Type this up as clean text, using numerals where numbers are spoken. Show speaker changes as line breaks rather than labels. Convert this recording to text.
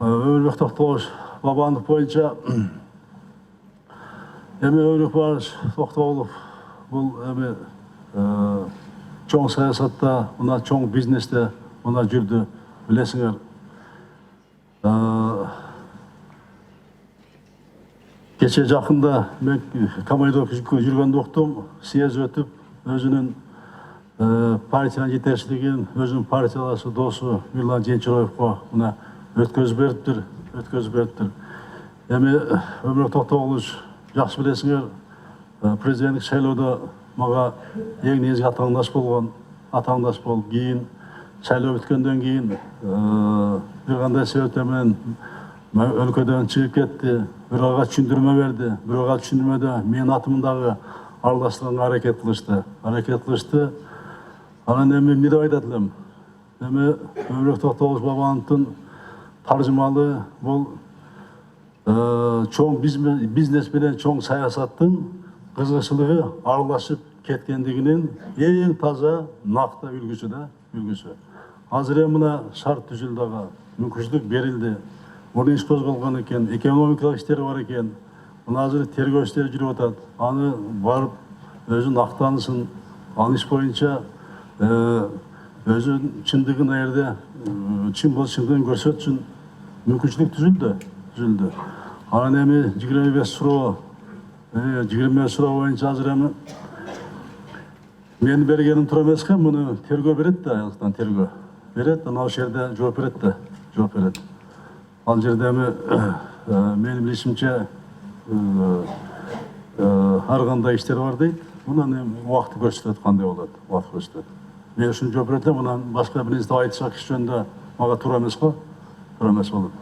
Өмірбек Тоқтоғұлович Бабанов бойынша Өмірбек Тоқтоғұлов бұл чоң саясатта, мына чоң бизнесте мына жүрді, білесіңер. Кеше жақында мен командировка жүргенде оқтым, съезд өтіп, өзінің партияның жетекшілігін, өзінің партияласы досы Мирлан Женчароевқа мына өткөзіп беріптір. Өмірбек Тоқтоғұлович жақсы білесіңер, президенттік сайлауда маға ең негізгі атаңдас болып, кейін сайлау өткенден кейін бір қандай себептермен өлкөдөн шығып кетті, бирөөгө түшүндүрмө берди, бирөөгө түшүндүрмөдө менин атымдагы аралаштырганга аракет кылышты. Анан эми эмне деп айтат элем? Эми Өмүрбек Токтогулович Бабановдун таржымалы бул чоң бизнес менен чоң саясаттын кызыкчылыгы аралашып кеткендигинин эң таза накта үлгүсү. Азыр эми мына шарт түзүлдү, ага мүмкүнчүлүк берилди. Муну иш козголгон экен, экономикалык иштер бар экен. Мына азыр тергөө иштери жүрүп атат. Аны барып өзүн актанысын, ал иш боюнча өзүнүн чындыгын аерде чын болуп чындыгын көрсөтсүн мүмкүнчүлүк түзүлдү. Анан эми 25 суроо боюнча азыр эми менин бергеним туура эмес экен, муну тергөө берет да, аялыктан тергөө берет, анан ал жерде жооп берет. Ал жерде эми менин билишимче ар кандай иштер бар дейт. Мунун эми убакыты көрсөтөт, кандай болот, Мен ушуну жооп берет элем, мындан башка бир нерсе айтышак иш жөнүндө мага туура эмес болот.